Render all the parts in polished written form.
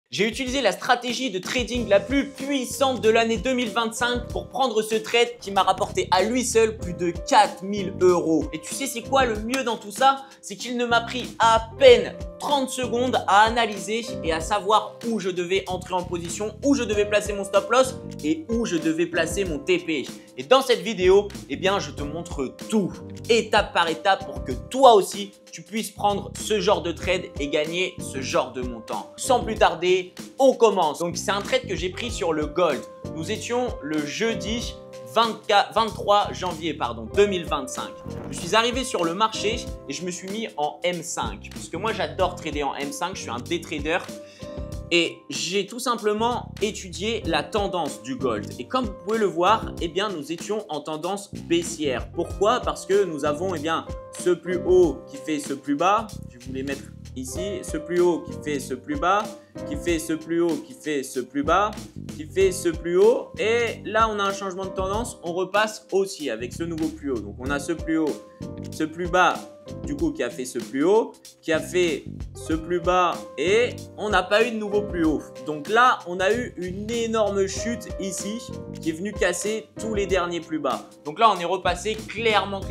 J'ai utilisé la stratégie de trading la plus puissante de l'année 2025 pour prendre ce trade qui m'a rapporté à lui seul plus de 4000 €. Et tu sais c'est quoi le mieux dans tout ça? C'est qu'il ne m'a pris à peine 30 secondes à analyser et à savoir où je devais entrer en position, où je devais placer mon stop loss et où je devais placer mon TP. Et dans cette vidéo, eh bien, je te montre tout, étape par étape, pour que toi aussi, tu puisses prendre ce genre de trade et gagner ce genre de montant. Sans plus tarder, on commence. Donc, c'est un trade que j'ai pris sur le gold. Nous étions le jeudi 23 janvier 2025. Je suis arrivé sur le marché et je me suis mis en M5 puisque moi j'adore trader en M5, je suis un day trader et j'ai tout simplement étudié la tendance du gold. Et comme vous pouvez le voir, eh bien, nous étions en tendance baissière. Pourquoi? Parce que nous avons ce plus haut qui fait ce plus bas. Je vais vous les mettre ici, ce plus haut qui fait ce plus bas, qui fait ce plus haut, qui fait ce plus bas, qui fait ce plus haut. Et là, on a un changement de tendance. On repasse aussi avec ce nouveau plus haut. Donc, on a ce plus haut, ce plus bas, du coup, qui a fait ce plus haut, qui a fait ce plus bas et on n'a pas eu de nouveau plus haut. Donc là, on a eu une énorme chute ici qui est venue casser tous les derniers plus bas. Donc là, on est repassé clairement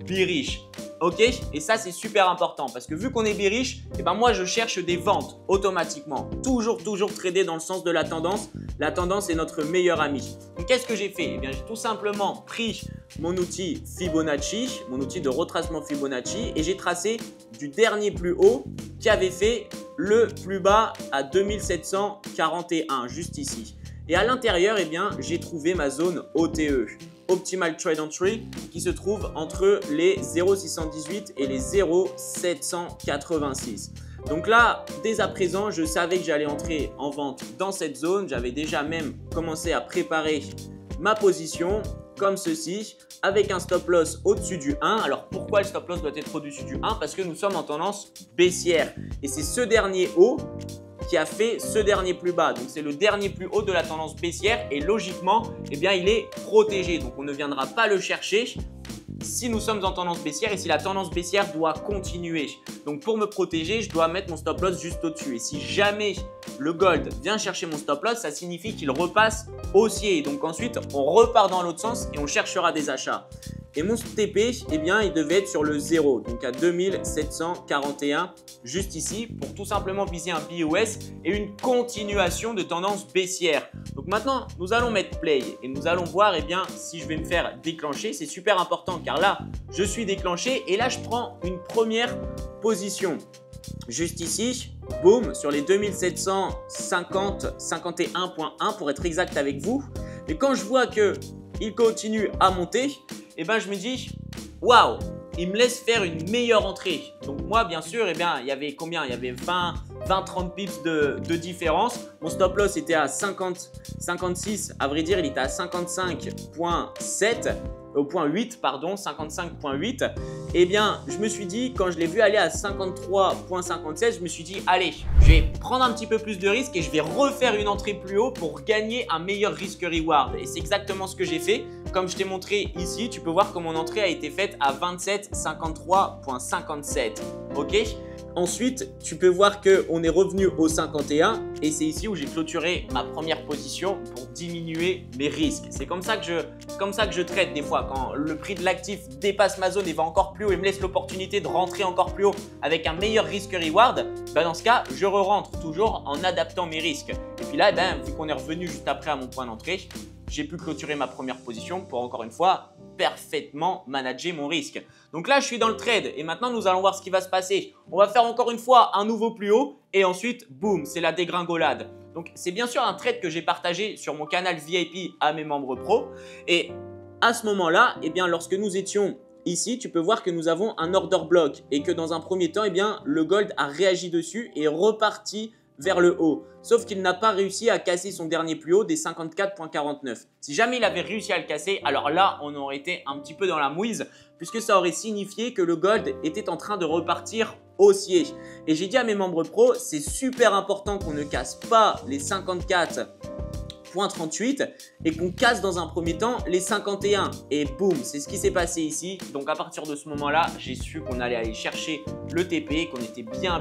bearish. Ok, et ça c'est super important parce que vu qu'on est bearish, et ben moi je cherche des ventes automatiquement. Toujours trader dans le sens de la tendance. La tendance est notre meilleur ami. Donc qu'est-ce que j'ai fait? Eh bien, j'ai tout simplement pris mon outil Fibonacci, mon outil de retracement Fibonacci, et j'ai tracé du dernier plus haut qui avait fait le plus bas à 2741, juste ici. Et à l'intérieur, eh bien, j'ai trouvé ma zone OTE. Optimal Trade Entry, qui se trouve entre les 0,618 et les 0,786. Donc là, dès à présent, je savais que j'allais entrer en vente dans cette zone. J'avais déjà même commencé à préparer ma position comme ceci, avec un stop loss au-dessus du 1. Alors pourquoi le stop loss doit être au-dessus du 1? Parce que nous sommes en tendance baissière. Et c'est ce dernier haut qui a fait ce dernier plus bas. Donc, c'est le dernier plus haut de la tendance baissière et logiquement, eh bien, il est protégé. Donc, on ne viendra pas le chercher si nous sommes en tendance baissière et si la tendance baissière doit continuer. Donc, pour me protéger, je dois mettre mon stop loss juste au-dessus. Et si jamais le gold vient chercher mon stop loss, ça signifie qu'il repasse haussier. Donc, ensuite, on repart dans l'autre sens et on cherchera des achats. Et mon TP, eh bien, il devait être sur le 0, donc à 2741, juste ici, pour tout simplement viser un BOS et une continuation de tendance baissière. Donc maintenant, nous allons mettre play et nous allons voir eh bien, si je vais me faire déclencher. C'est super important car là, je suis déclenché et là, je prends une première position. Juste ici, boum, sur les 2751.1 pour être exact avec vous. Et quand je vois qu'il continue à monter, et ben je me dis waouh, il me laisse faire une meilleure entrée. Donc moi bien sûr, eh bien, il y avait combien? Il y avait 20-30 pips de différence. Mon stop loss était à 56, à vrai dire il était à 55.7 au point 8, pardon, 55.8. Eh bien, je me suis dit, quand je l'ai vu aller à 53.57, je me suis dit, allez, je vais prendre un petit peu plus de risque et je vais refaire une entrée plus haut pour gagner un meilleur risque-reward. Et c'est exactement ce que j'ai fait. Comme je t'ai montré ici, tu peux voir que mon entrée a été faite à 27,53.57. Ok? Ensuite, tu peux voir qu'on est revenu au 51 et c'est ici où j'ai clôturé ma première position pour diminuer mes risques. C'est comme ça que je traite des fois. Quand le prix de l'actif dépasse ma zone et va encore plus haut et me laisse l'opportunité de rentrer encore plus haut avec un meilleur risque-reward, ben dans ce cas, je re-rentre toujours en adaptant mes risques. Et puis là, ben, vu qu'on est revenu juste après à mon point d'entrée, j'ai pu clôturer ma première position pour encore une fois parfaitement manager mon risque. Donc là, je suis dans le trade et maintenant, nous allons voir ce qui va se passer. On va faire encore une fois un nouveau plus haut et ensuite, boum, c'est la dégringolade. Donc, c'est bien sûr un trade que j'ai partagé sur mon canal VIP à mes membres pro. Et à ce moment-là, eh bien, lorsque nous étions ici, tu peux voir que nous avons un order block et que dans un premier temps, eh bien, le gold a réagi dessus et est reparti vers le haut. Sauf qu'il n'a pas réussi à casser son dernier plus haut des 54.49. Si jamais il avait réussi à le casser, alors là, on aurait été un petit peu dans la mouise puisque ça aurait signifié que le gold était en train de repartir haussier. Et j'ai dit à mes membres pro, c'est super important qu'on ne casse pas les 54.38 et qu'on casse dans un premier temps les 51. Et boum, c'est ce qui s'est passé ici. Donc à partir de ce moment-là, j'ai su qu'on allait aller chercher le TP, qu'on était bien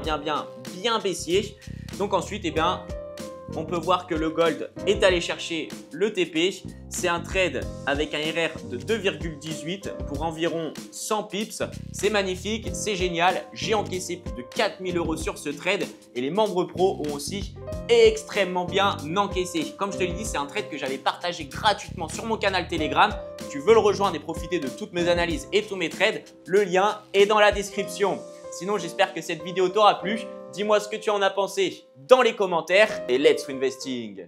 baissier. Donc ensuite, eh bien, on peut voir que le gold est allé chercher le TP. C'est un trade avec un RR de 2,18 pour environ 100 pips. C'est magnifique, c'est génial. J'ai encaissé plus de 4000 € sur ce trade et les membres pro ont aussi extrêmement bien encaissé. Comme je te l'ai dit, c'est un trade que j'avais partagé gratuitement sur mon canal Telegram. Si tu veux le rejoindre et profiter de toutes mes analyses et tous mes trades, le lien est dans la description. Sinon, j'espère que cette vidéo t'aura plu. Dis-moi ce que tu en as pensé dans les commentaires et let's investing!